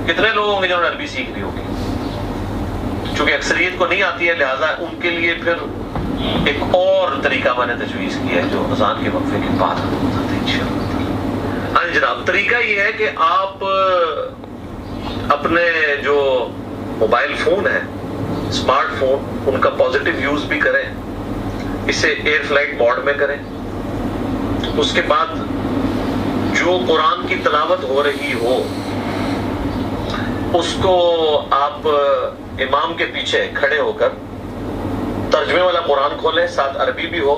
کتنے لوگ ہوں گے جنہوں نے عربی سیکھنی ہوگی؟ چونکہ اکثریت کو نہیں آتی ہے، لہٰذا ان کے لیے پھر ایک اور طریقہ میں نے تجویز کیا ہے جو اذان کے وقفے کے بعد بتاتے ہیں انشاءاللہ۔ ہاں جناب، طریقہ یہ ہے کہ آپ اپنے جو موبائل فون ہے، اسمارٹ فون، ان کا پازیٹیو یوز بھی کریں، اسے ایئر فلائٹ موڈ میں کریں۔ اس کے بعد جو قرآن کی تلاوت ہو رہی ہو اس کو آپ امام کے پیچھے کھڑے ہو کر ترجمے والا قرآن کھولیں، ساتھ عربی بھی ہو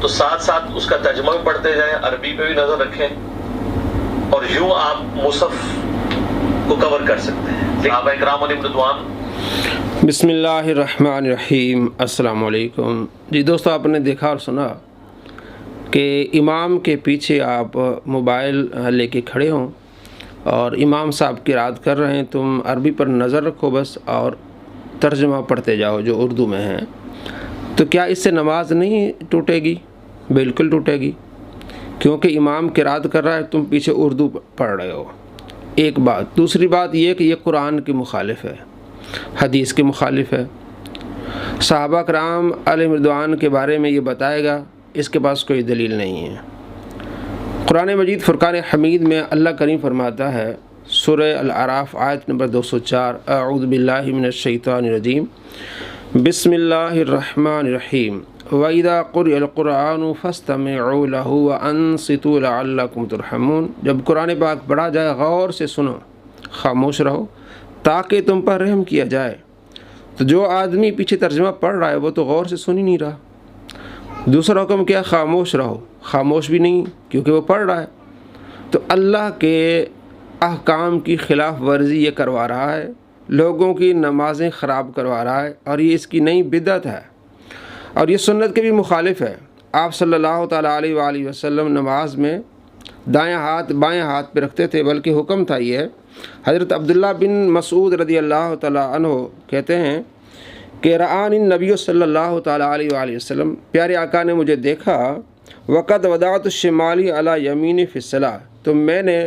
تو ساتھ ساتھ اس کا ترجمہ بھی پڑھتے جائیں، عربی پہ بھی نظر رکھیں، اور یوں آپ مصحف کو کور کر سکتے ہیں۔ صحابہ اکرام علیہم رضوان۔ بسم اللہ الرحمن الرحیم۔ السلام علیکم۔ جی دوستو، آپ نے دیکھا اور سنا کہ امام کے پیچھے آپ موبائل لے کے کھڑے ہوں اور امام صاحب قرات کر رہے ہیں، تم عربی پر نظر رکھو بس اور ترجمہ پڑھتے جاؤ جو اردو میں ہے، تو کیا اس سے نماز نہیں ٹوٹے گی؟ بالکل ٹوٹے گی، کیونکہ امام قرات کر رہا ہے، تم پیچھے اردو پڑھ رہے ہو۔ ایک بات۔ دوسری بات یہ کہ یہ قرآن کی مخالف ہے، حدیث کے مخالف ہے۔ صحابہ کرام علیہم رضوان کے بارے میں یہ بتائے گا، اس کے پاس کوئی دلیل نہیں ہے۔ قرآن مجید فرقان حمید میں اللہ کریم فرماتا ہے، سورہ الاعراف آیت نمبر 204، اعوذ باللہ من الشیطان الرجیم، بسم اللہ الرحمن الرحیم، وَإِذَا قُرِئَ الْقُرْآنُ فَاسْتَمِعُوا لَهُ وَأَنصِتُوا لَعَلَّكُمْ تُرْحَمُونَ۔ جب قرآن پاک پڑھا جائے غور سے سنو، خاموش رہو تاکہ تم پر رحم کیا جائے۔ تو جو آدمی پیچھے ترجمہ پڑھ رہا ہے وہ تو غور سے سن ہی نہیں رہا۔ دوسرا حکم کیا؟ خاموش رہو۔ خاموش بھی نہیں کیونکہ وہ پڑھ رہا ہے، تو اللہ کے احکام کی خلاف ورزی یہ کروا رہا ہے، لوگوں کی نمازیں خراب کروا رہا ہے، اور یہ اس کی نئی بدعت ہے اور یہ سنت کے بھی مخالف ہے۔ آپ صلی اللہ تعالیٰ علیہ وآلہ وسلم نماز میں دائیں ہاتھ بائیں ہاتھ پہ رکھتے تھے، بلکہ حکم تھا یہ۔ حضرت عبداللہ بن مسعود رضی اللہ تعالیٰ عنہ کہتے ہیں کہ رآنی النبی صلی اللہ تعالیٰ علیہ وآلہ وسلم، پیارے آقا نے مجھے دیکھا، وقد وضعت الشمالی علی یمینی فی الصلاۃ، تو میں نے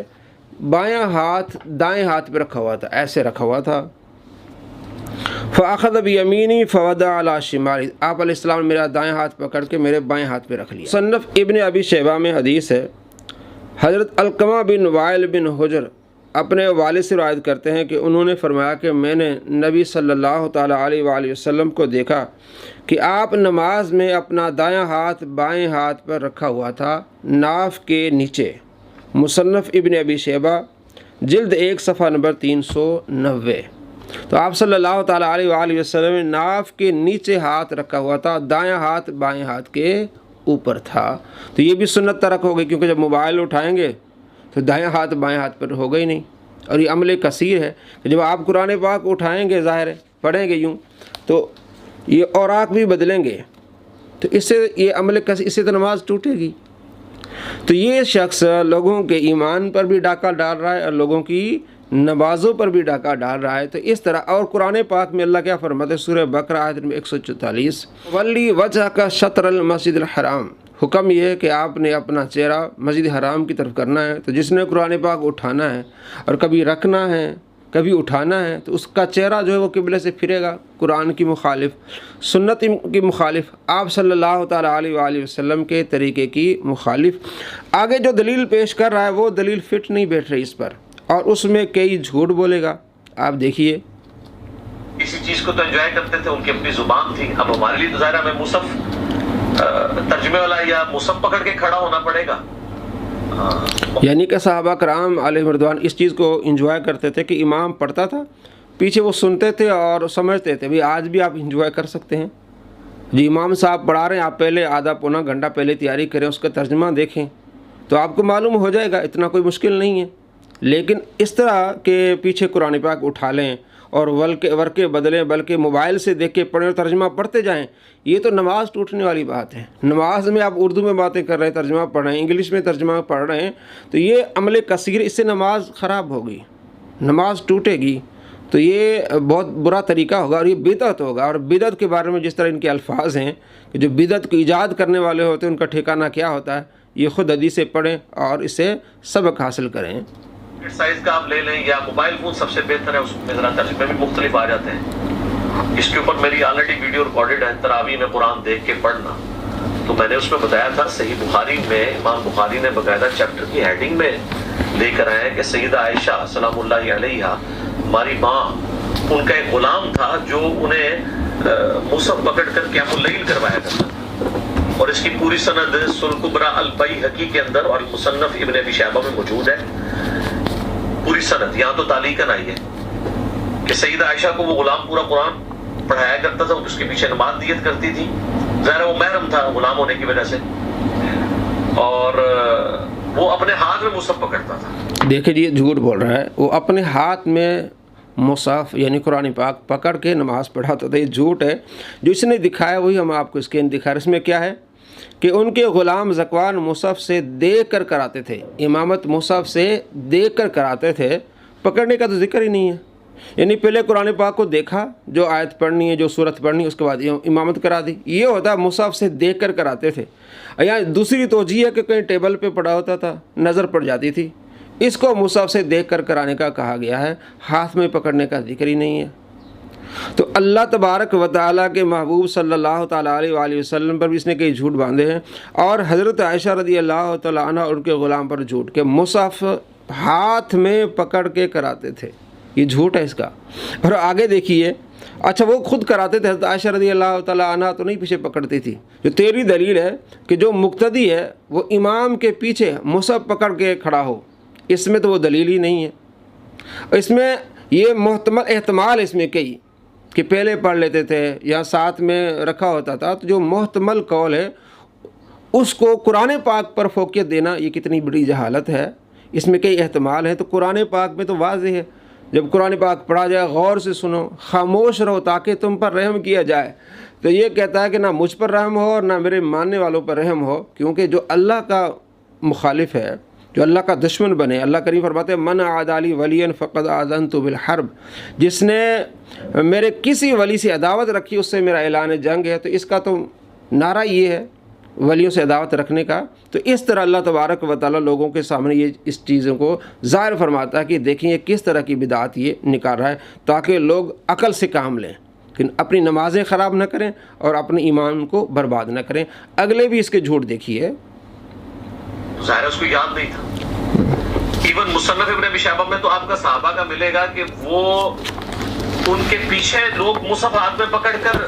بایاں ہاتھ دائیں ہاتھ پہ رکھا ہوا تھا، ایسے رکھا ہوا تھا۔ فاخذ بیمینی فوضع علی شمالی، آپ علیہ السلام نے میرا دائیں ہاتھ پکڑ کے میرے بائیں ہاتھ پہ رکھ لیا۔ مصنف ابن ابی شیبہ میں حدیث ہے، حضرت علقمہ بن وائل بن حجر اپنے والد سے روایت کرتے ہیں کہ انہوں نے فرمایا کہ میں نے نبی صلی اللہ تعالیٰ علیہ وآلہ وسلم کو دیکھا کہ آپ نماز میں اپنا دایاں ہاتھ بائیں ہاتھ پر رکھا ہوا تھا، ناف کے نیچے۔ مصنف ابن ابی شیبہ جلد 1 صفحہ نمبر 390۔ تو آپ صلی اللہ تعالیٰ علیہ وآلہ وسلم نے ناف کے نیچے ہاتھ رکھا ہوا تھا، دایاں ہاتھ بائیں ہاتھ کے اوپر تھا۔ تو یہ بھی سنت ترک ہو گئی، کیونکہ جب موبائل اٹھائیں گے تو دائیں ہاتھ بائیں ہاتھ پر ہوگا ہی نہیں، اور یہ عمل کثیر ہے کہ جب آپ قرآن پاک اٹھائیں گے، ظاہر ہے پڑھیں گے یوں، تو یہ اوراق بھی بدلیں گے، تو اس سے یہ عمل کثیر، اس سے تو نماز ٹوٹے گی۔ تو یہ شخص لوگوں کے ایمان پر بھی ڈاکہ ڈال رہا ہے اور لوگوں کی نمازوں پر بھی ڈاکہ ڈال رہا ہے۔ تو اس طرح، اور قرآن پاک میں اللہ کیا فرماتا ہے؟ سورہ بقرہ آیت نمبر 144، ولی وجہ کا شطر المسجد الحرام، حکم یہ ہے کہ آپ نے اپنا چہرہ مسجد حرام کی طرف کرنا ہے۔ تو جس نے قرآن پاک اٹھانا ہے اور کبھی رکھنا ہے کبھی اٹھانا ہے، تو اس کا چہرہ جو ہے وہ قبلے سے پھرے گا، قرآن کی مخالف، سنت کی مخالف، آپ صلی اللہ تعالیٰ علیہ وآلہ وسلم کے طریقے کی مخالف۔ آگے جو دلیل پیش کر رہا ہے وہ دلیل فٹ نہیں بیٹھ رہی اس پر، اور اس میں کئی جھوٹ بولے گا۔ آپ دیکھیے، اسی چیز کو تو انجوائے کرتے تھے، ان کی اپنی زبان تھی۔ اب ہمارے لیے تو ظاہر ہمیں مصحف ترجمے والا یا مصحف پکڑ کے کھڑا ہونا پڑے گا۔ یعنی کہ صحابہ کرام علیہ رضوان اس چیز کو انجوائے کرتے تھے کہ امام پڑھتا تھا، پیچھے وہ سنتے تھے اور سمجھتے تھے۔ بھئی آج بھی آپ انجوائے کر سکتے ہیں جی، امام صاحب پڑھا رہے ہیں، آپ پہلے آدھا پونا گھنٹہ پہلے تیاری کریں، اس کا ترجمہ دیکھیں تو آپ کو معلوم ہو جائے گا، اتنا کوئی مشکل نہیں ہے۔ لیکن اس طرح کہ پیچھے قرآن پاک اٹھا لیں اور ورقے بدلیں، بلکہ موبائل سے دیکھ کے پڑھیں اور ترجمہ پڑھتے جائیں، یہ تو نماز ٹوٹنے والی بات ہے۔ نماز میں آپ اردو میں باتیں کر رہے ہیں، ترجمہ پڑھ رہے ہیں، انگلش میں ترجمہ پڑھ رہے ہیں، تو یہ عمل کثیر، اس سے نماز خراب ہوگی، نماز ٹوٹے گی۔ تو یہ بہت برا طریقہ ہوگا اور یہ بدعت ہوگا۔ اور بدعت کے بارے میں جس طرح ان کے الفاظ ہیں کہ جو بدعت کو ایجاد کرنے والے ہوتے ہیں ان کا ٹھکانہ کیا ہوتا ہے، یہ خود حدیث سے پڑھیں اور اس سے سبق حاصل کریں۔ سائز کا آپ لے لیں یا موبائل فون سب سے بہتر ہے، اس میں ذرا ترجمے بھی مختلف آ جاتے ہیں۔ اس کے اوپر میری آلریڈی ویڈیو ریکارڈڈ ہے، تراویح میں قرآن دیکھ کے پڑھنا، تو میں نے اس میں بتایا تھا صحیح بخاری میں امام بخاری نے باقاعدہ چیپٹر کی ہیڈنگ میں لے کر آئے کہ سیدہ عائشہ سلام اللہ علیہا ہماری ماں، ان کا ایک غلام تھا جو انہیں مصحف پکڑ کر قیام اللیل کروایا کرتا تھا، اور اس کی پوری سند سلکبرا البیہقی کے اندر اور مصنف ابن ابی شیبہ میں موجود ہے، پوری سند۔ یہاں تو تعلیقاً آئی ہے کہ سیدہ عائشہ کو وہ غلام پورا قرآن پڑھایا کرتا تھا، اس کے پیچھے نماز نیت کرتی تھی، ظاہر وہ محرم تھا غلام ہونے کی وجہ سے، اور وہ اپنے ہاتھ میں مصحف پکڑتا تھا۔ دیکھیں جی، یہ جھوٹ بول رہا ہے، وہ اپنے ہاتھ میں مصحف یعنی قرآن پاک پکڑ کے نماز پڑھاتا تھا۔ یہ جھوٹ ہے، جو اس نے دکھایا وہی ہم آپ کو اسکرین دکھا رہے ہیں۔ اس میں کیا ہے کہ ان کے غلام ذکوان مصحف سے دیکھ کر کراتے تھے، امامت مصحف سے دیکھ کر کراتے تھے، پکڑنے کا تو ذکر ہی نہیں ہے۔ یعنی پہلے قرآن پاک کو دیکھا، جو آیت پڑھنی ہے، جو سورت پڑھنی ہے، اس کے بعد امامت کرا دی، یہ ہوتا ہے مصحف سے دیکھ کر کراتے تھے۔ یا دوسری توجیہ ہے کہ کہیں ٹیبل پہ پڑا ہوتا تھا، نظر پڑ جاتی تھی، اس کو مصحف سے دیکھ کر کرانے کا کہا گیا ہے، ہاتھ میں پکڑنے کا ذکر ہی نہیں ہے۔ تو اللہ تبارک و تعالیٰ کے محبوب صلی اللہ تعالیٰ علیہ وآلہ وسلم پر بھی اس نے کئی جھوٹ باندھے ہیں، اور حضرت عائشہ رضی اللہ تعالیٰ عنہ اور ان کے غلام پر جھوٹ کہ مصحف ہاتھ میں پکڑ کے کراتے تھے، یہ جھوٹ ہے اس کا۔ اور آگے دیکھیے، اچھا وہ خود کراتے تھے، حضرت عائشہ رضی اللہ تعالیٰ عنہ تو نہیں پیچھے پکڑتی تھی۔ جو تیری دلیل ہے کہ جو مقتدی ہے وہ امام کے پیچھے مصحف پکڑ کے کھڑا ہو، اس میں تو وہ دلیل ہی نہیں ہے۔ اس میں یہ محتمل احتمال اس میں کئی کہ پہلے پڑھ لیتے تھے یا ساتھ میں رکھا ہوتا تھا، تو جو محتمل قول ہے اس کو قرآن پاک پر فوقیت دینا یہ کتنی بڑی جہالت ہے۔ اس میں کئی احتمال ہیں، تو قرآن پاک میں تو واضح ہے، جب قرآن پاک پڑھا جائے غور سے سنو، خاموش رہو تاکہ تم پر رحم کیا جائے۔ تو یہ کہتا ہے کہ نہ مجھ پر رحم ہو اور نہ میرے ماننے والوں پر رحم ہو، کیونکہ جو اللہ کا مخالف ہے، جو اللہ کا دشمن بنے، اللہ کریم فرماتے ہیں من عادی لی ولیا فقد آذنت بالحرب، جس نے میرے کسی ولی سے عداوت رکھی اس سے میرا اعلان جنگ ہے۔ تو اس کا تو نعرہ یہ ہے ولیوں سے عداوت رکھنے کا۔ تو اس طرح اللہ تبارک و تعالیٰ لوگوں کے سامنے یہ اس چیزوں کو ظاہر فرماتا ہے کہ دیکھیں یہ کس طرح کی بدعت یہ نکال رہا ہے، تاکہ لوگ عقل سے کام لیں، لیکن اپنی نمازیں خراب نہ کریں اور اپنے ایمان کو برباد نہ کریں۔ اگلے بھی اس کے جھوٹ دیکھیے، ظاہر اس کو یاد نہیں تھا۔ ایون مصنف ابن ابی شیبہ میں تو آپ کا صحابہ کا ملے گا کہ وہ ان کے پیچھے لوگ مصحف ہاتھ میں پکڑ کر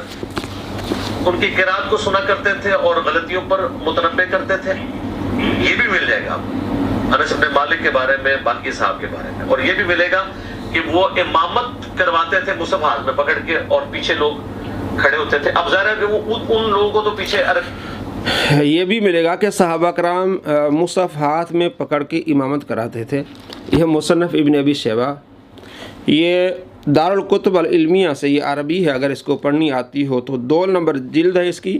ان کی قرات کو سنا کرتے تھے اور غلطیوں پر متنبہ کرتے تھے، یہ بھی مل جائے گا آپ کو انس بن مالک کے بارے میں، باقی صاحب کے بارے میں۔ اور یہ بھی ملے گا کہ وہ امامت کرواتے تھے مصحف ہاتھ میں پکڑ کے اور پیچھے لوگ کھڑے ہوتے تھے۔ اب ظاہر ہے کہ وہ ان لوگوں کو تو پیچھے یہ بھی ملے گا کہ صحابہ کرام مصحف ہاتھ میں پکڑ کے امامت کراتے تھے۔ یہ مصنف ابن ابی شیبہ، یہ دارالکتب العلمیہ سے، یہ عربی ہے، اگر اس کو پڑھنی آتی ہو تو 2 نمبر جلد ہے اس کی،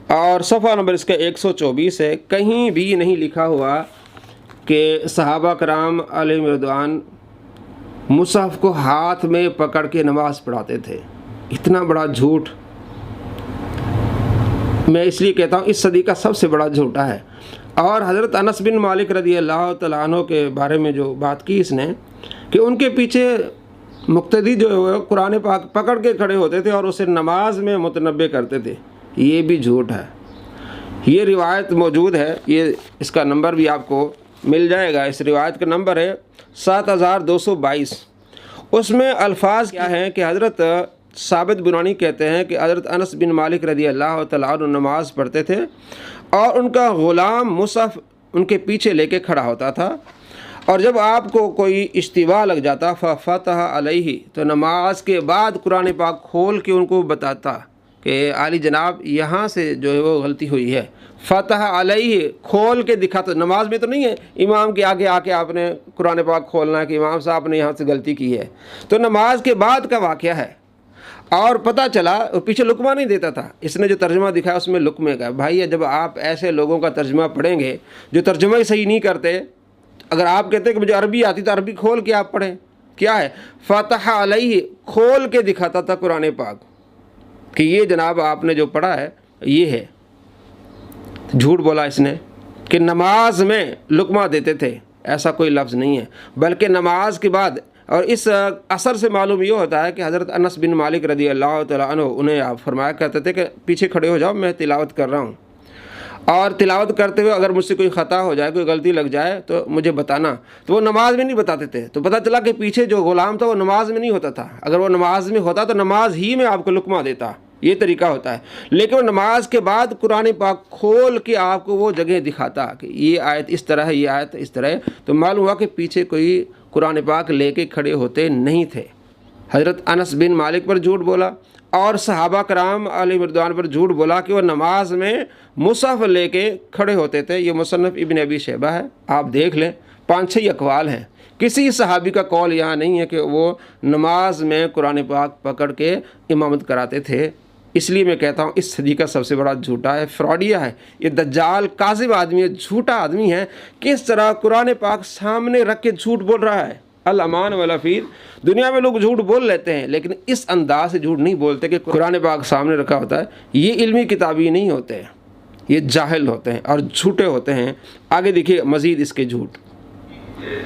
اور صفحہ نمبر اس کا 124 ہے۔ کہیں بھی نہیں لکھا ہوا کہ صحابہ کرام علیہ رضوان مصحف کو ہاتھ میں پکڑ کے نماز پڑھاتے تھے۔ اتنا بڑا جھوٹ میں اس لیے کہتا ہوں اس صدی کا سب سے بڑا جھوٹا ہے۔ اور حضرت انس بن مالک رضی اللہ تعالیٰ عنہ کے بارے میں جو بات کی اس نے کہ ان کے پیچھے مقتدی جو ہے قرآن پاک پکڑ کے کھڑے ہوتے تھے اور اسے نماز میں متنبہ کرتے تھے، یہ بھی جھوٹ ہے۔ یہ روایت موجود ہے، یہ اس کا نمبر بھی آپ کو مل جائے گا۔ اس روایت کا نمبر ہے 7222۔ اس میں الفاظ کیا ہیں کہ حضرت ثابت بنانی کہتے ہیں کہ حضرت انس بن مالک رضی اللہ تعالیٰ عنہ نماز پڑھتے تھے اور ان کا غلام مصحف ان کے پیچھے لے کے کھڑا ہوتا تھا، اور جب آپ کو کوئی اشتباہ لگ جاتا ففتح علیہ، تو نماز کے بعد قرآن پاک کھول کے ان کو بتاتا کہ عالی جناب یہاں سے جو ہے وہ غلطی ہوئی ہے۔ فتح علیہ، کھول کے دکھاتا، نماز میں تو نہیں ہے امام کے آگے آ کے آپ نے قرآن پاک کھولنا ہے کہ امام صاحب نے یہاں سے غلطی کی ہے، تو نماز کے بعد کا واقعہ ہے۔ اور پتہ چلا پیچھے لقمہ نہیں دیتا تھا، اس نے جو ترجمہ دکھایا اس میں لقمے کا۔ بھائی جب آپ ایسے لوگوں کا ترجمہ پڑھیں گے جو ترجمہ ہی صحیح نہیں کرتے، اگر آپ کہتے کہ مجھے عربی آتی تو عربی کھول کے آپ پڑھیں، کیا ہے فتح علیہ، کھول کے دکھاتا تھا قرآن پاک کہ یہ جناب آپ نے جو پڑھا ہے یہ ہے۔ جھوٹ بولا اس نے کہ نماز میں لقمہ دیتے تھے، ایسا کوئی لفظ نہیں ہے، بلکہ نماز کے بعد، اور اس اثر سے معلوم یہ ہوتا ہے کہ حضرت انس بن مالک رضی اللہ تعالیٰ عنہ انہیں آپ فرمایا کرتے تھے کہ پیچھے کھڑے ہو جاؤ، میں تلاوت کر رہا ہوں، اور تلاوت کرتے ہوئے اگر مجھ سے کوئی خطا ہو جائے، کوئی غلطی لگ جائے تو مجھے بتانا۔ تو وہ نماز میں نہیں بتاتے تھے، تو پتہ چلا کہ پیچھے جو غلام تھا وہ نماز میں نہیں ہوتا تھا، اگر وہ نماز میں ہوتا تو نماز ہی میں آپ کو لقمہ دیتا، یہ طریقہ ہوتا ہے، لیکن وہ نماز کے بعد قرآن پاک کھول کے آپ کو وہ جگہ دکھاتا کہ یہ آیت اس طرح ہے، یہ آیت اس طرح ہے، تو معلوم ہوا کہ پیچھے کوئی قرآن پاک لے کے کھڑے ہوتے نہیں تھے۔ حضرت انس بن مالک پر جھوٹ بولا اور صحابہ کرام علیہ رضوان پر جھوٹ بولا کہ وہ نماز میں مصحف لے کے کھڑے ہوتے تھے۔ یہ مصنف ابن ابی شیبہ ہے، آپ دیکھ لیں، 5-6 اقوال ہیں، کسی صحابی کا قول یہاں نہیں ہے کہ وہ نماز میں قرآن پاک پکڑ کے امامت کراتے تھے۔ اس لیے میں کہتا ہوں اس صدی کا سب سے بڑا جھوٹا ہے، فراڈیا ہے، یہ دجال کاذب آدمی ہے، جھوٹا آدمی ہے، کس طرح قرآن پاک سامنے رکھ کے جھوٹ بول رہا ہے۔ الامان والافید، دنیا میں لوگ جھوٹ بول لیتے ہیں لیکن اس انداز سے جھوٹ نہیں بولتے کہ قرآن پاک سامنے رکھا ہوتا ہے۔ یہ علمی کتابی نہیں ہوتے ہیں، یہ جاہل ہوتے ہیں اور جھوٹے ہوتے ہیں۔ آگے دیکھیے مزید اس کے جھوٹ۔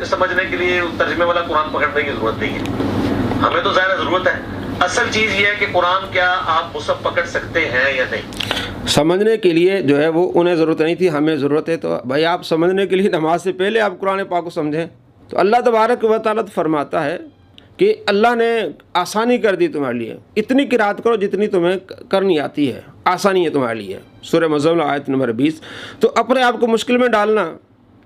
سمجھنے کے لیے ترجمے والا قرآن پکڑنے کی ضرورت نہیں ہے، ہمیں تو ظاہر ضرورت ہے، اصل چیز یہ ہے کہ قرآن کیا آپ مصحف پکڑ سکتے ہیں یا نہیں۔ سمجھنے کے لیے جو ہے وہ انہیں ضرورت نہیں تھی، ہمیں ضرورت ہے، تو بھائی آپ سمجھنے کے لیے نماز سے پہلے آپ قرآن پاک کو سمجھیں۔ تو اللہ تبارک و تعالیٰ فرماتا ہے کہ اللہ نے آسانی کر دی تمہارے لیے، اتنی قرات کرو جتنی تمہیں کرنی آتی ہے، آسانی ہے تمہارے لیے۔ سورہ مزمل آیت نمبر 20۔ تو اپنے آپ کو مشکل میں ڈالنا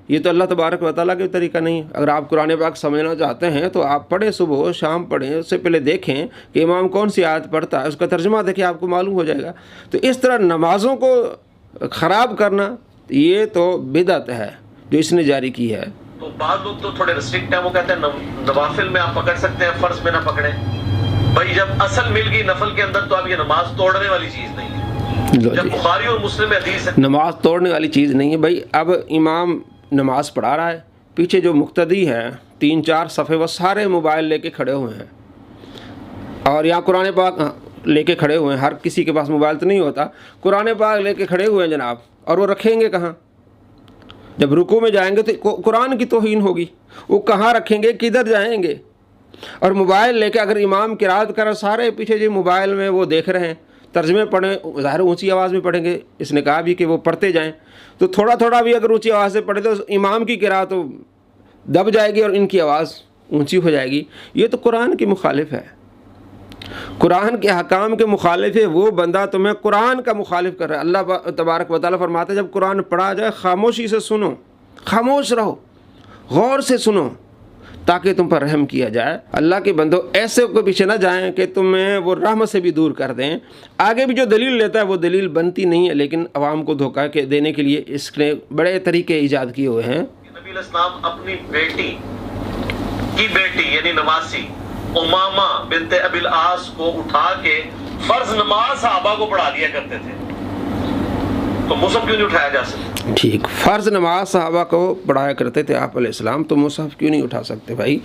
یہ تو اللہ تبارک و تعالیٰ کا طریقہ نہیں ہے۔ اگر آپ قرآن پاک سمجھنا چاہتے ہیں تو آپ پڑھیں، صبح و شام پڑھیں، اس سے پہلے دیکھیں کہ امام کون سی آیت پڑھتا ہے، اس کا ترجمہ دیکھیں، آپ کو معلوم ہو جائے گا۔ تو اس طرح نمازوں کو خراب کرنا یہ تو بدعت ہے جو اس نے جاری کی ہے۔ تو بعض لوگ تو تھوڑے ریسٹرکٹ ہیں، وہ کہتے ہیں نوافل میں آپ پکڑ سکتے ہیں، فرض میں نہ پکڑیں۔ بھائی جب اصل مل گئی نفل کے اندر تو اب یہ نماز توڑنے والی چیز نہیں ہے۔ جب بخاری اور مسلم میں حدیث ہے نماز توڑنے والی چیز نہیں ہے بھائی۔ اب امام نماز پڑھا رہا ہے، پیچھے جو مقتدی ہیں 3-4 صفحے وہ سارے موبائل لے کے کھڑے ہوئے ہیں، اور یہاں قرآن پاک لے کے کھڑے ہوئے ہیں۔ ہر کسی کے پاس موبائل تو نہیں ہوتا، قرآن پاک لے کے کھڑے ہوئے ہیں جناب، اور وہ رکھیں گے کہاں؟ جب رکوع میں جائیں گے تو قرآن کی توہین ہوگی، وہ کہاں رکھیں گے، کدھر جائیں گے؟ اور موبائل لے کے اگر امام قرات کر سارے پیچھے جو موبائل میں وہ دیکھ رہے ہیں، ترجمے پڑھیں، ظاہر اونچی آواز میں پڑھیں گے، اس نے کہا بھی کہ وہ پڑھتے جائیں، تو تھوڑا تھوڑا بھی اگر اونچی آواز سے پڑھے تو امام کی قرات تو دب جائے گی اور ان کی آواز اونچی ہو جائے گی۔ یہ تو قرآن کی مخالف ہے، قرآن کے احکام کے مخالف ہے۔ وہ بندہ تمہیں قرآن کا مخالف کر رہا ہے۔ اللہ تبارک و تعالیٰ فرماتا ہے جب قرآن پڑھا جائے خاموشی سے سنو، خاموش رہو، غور سے سنو تاکہ تم پر رحم کیا جائے۔ اللہ کے بندو ایسے کو پیچھے نہ جائیں کہ تمہیں وہ رحمت سے بھی دور کر دیں۔ آگے بھی جو دلیل لیتا ہے وہ دلیل بنتی نہیں ہے، لیکن عوام کو دھوکہ دینے کے لیے اس نے بڑے طریقے ایجاد کیے ہوئے ہیں۔ نبی علیہ السلام اپنی بیٹی کی بیٹی یعنی نمازی امامہ بنت ابی العاص کو اٹھا کے فرض نماز صحابہ کو پڑھا دیا کرتے تھے، تو مصحف کیوں نہیں اٹھایا جا سکتا؟ ٹھیک، فرض نماز صحابہ کو پڑھایا کرتے تھے آپ علیہ السلام، تو مصحف کیوں نہیں اٹھا سکتے بھائی؟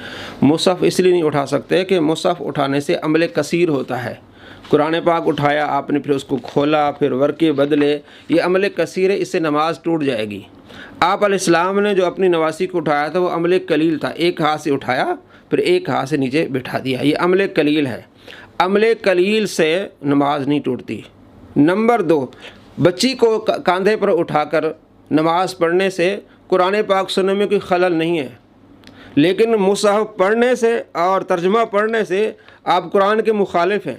مصحف اس لیے نہیں اٹھا سکتے کہ مصحف اٹھانے سے عمل کثیر ہوتا ہے۔ قرآن پاک اٹھایا آپ نے، پھر اس کو کھولا، پھر ورقے بدلے، یہ عمل کثیر ہے، اس سے نماز ٹوٹ جائے گی۔ آپ علیہ السلام نے جو اپنی نواسی کو اٹھایا تھا وہ عمل قلیل تھا، ایک ہاتھ سے اٹھایا پھر ایک ہاتھ سے نیچے بٹھا دیا، یہ عمل قلیل ہے۔ عمل قلیل سے نماز نہیں ٹوٹتی۔ نمبر 2، بچی کو کاندھے پر اٹھا کر نماز پڑھنے سے قرآن پاک سننے میں کوئی خلل نہیں ہے، لیکن مصحف پڑھنے سے اور ترجمہ پڑھنے سے آپ قرآن کے مخالف ہیں۔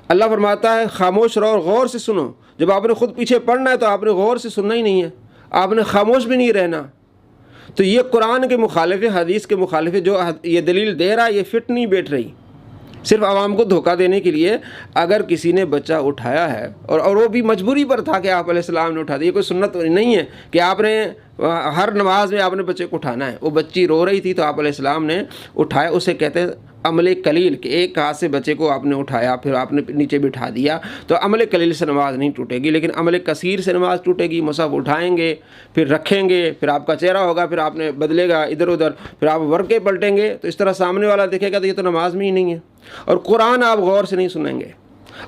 اللہ فرماتا ہے خاموش رہو اور غور سے سنو۔ جب آپ نے خود پیچھے پڑھنا ہے تو آپ نے غور سے سننا ہی نہیں ہے، آپ نے خاموش بھی نہیں رہنا۔ تو یہ قرآن کے مخالف ہے، حدیث کے مخالف ہے۔ جو یہ دلیل دے رہا ہے یہ فٹ نہیں بیٹھ رہی، صرف عوام کو دھوکہ دینے کے لیے۔ اگر کسی نے بچہ اٹھایا ہے اور وہ بھی مجبوری پر تھا کہ آپ علیہ السلام نے اٹھا دیا، یہ کوئی سنت نہیں ہے کہ آپ نے ہر نماز میں آپ نے بچے کو اٹھانا ہے۔ وہ بچی رو رہی تھی تو آپ علیہ السلام نے اٹھایا، اسے کہتے ہیں عمل قلیل، کہ ایک ہاتھ سے بچے کو آپ نے اٹھایا پھر آپ نے نیچے بٹھا دیا، تو عمل قلیل سے نماز نہیں ٹوٹے گی، لیکن عمل کثیر سے نماز ٹوٹے گی۔ مصحف اٹھائیں گے، پھر رکھیں گے، پھر آپ کا چہرہ ہوگا، پھر آپ نے بدلے گا ادھر ادھر، پھر آپ ورقے پلٹیں گے، تو اس طرح سامنے والا دیکھے گا تو یہ تو نماز میں ہی نہیں ہے۔ اور قرآن آپ غور سے نہیں سنیں گے،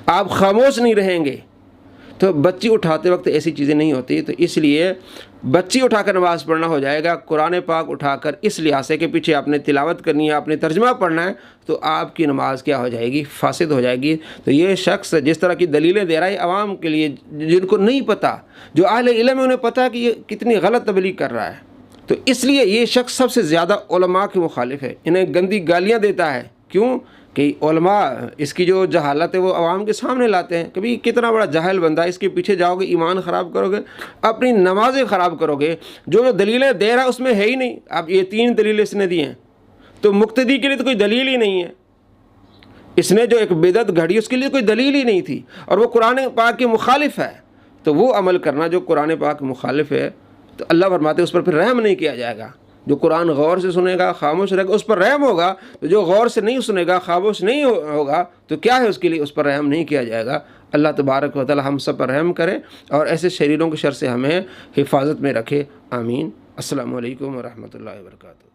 آپ خاموش نہیں رہیں گے، تو بچی اٹھاتے وقت ایسی چیزیں نہیں ہوتی، تو اس لیے بچی اٹھا کر نماز پڑھنا ہو جائے گا۔ قرآن پاک اٹھا کر اس لحاظ سے کہ پیچھے آپ نے تلاوت کرنی ہے، آپ نے ترجمہ پڑھنا ہے، تو آپ کی نماز کیا ہو جائے گی؟ فاسد ہو جائے گی۔ تو یہ شخص جس طرح کی دلیلیں دے رہا ہے عوام کے لیے جن کو نہیں پتہ، جو اہل علم ہے انہیں پتہ ہے کہ یہ کتنی غلط تبلیغ کر رہا ہے، تو اس لیے یہ شخص سب سے زیادہ علماء کے مخالف ہے، انہیں گندی گالیاں دیتا ہے۔ کیوں کہ علماء اس کی جو جہالت ہے وہ عوام کے سامنے لاتے ہیں، کبھی کتنا بڑا جاہل بندہ، اس کے پیچھے جاؤ گے ایمان خراب کرو گے، اپنی نمازیں خراب کرو گے۔ جو دلیلیں دے رہا ہے اس میں ہے ہی نہیں۔ اب یہ 3 دلیلیں اس نے دی ہیں، تو مقتدی کے لیے تو کوئی دلیل ہی نہیں ہے۔ اس نے جو ایک بدعت گھڑی اس کے لیے کوئی دلیل ہی نہیں تھی، اور وہ قرآن پاک کے مخالف ہے، تو وہ عمل کرنا جو قرآن پاک کے مخالف ہے، تو اللہ فرماتے ہیں اس پر پھر رحم نہیں کیا جائے گا۔ جو قرآن غور سے سنے گا، خاموش رہے گا، اس پر رحم ہوگا۔ تو جو غور سے نہیں سنے گا، خاموش نہیں ہوگا، تو کیا ہے اس کے لیے؟ اس پر رحم نہیں کیا جائے گا۔ اللہ تبارک و تعالی ہم سب پر رحم کرے اور ایسے شریروں کے شر سے ہمیں حفاظت میں رکھے، آمین۔ السلام علیکم ورحمۃ اللہ وبرکاتہ۔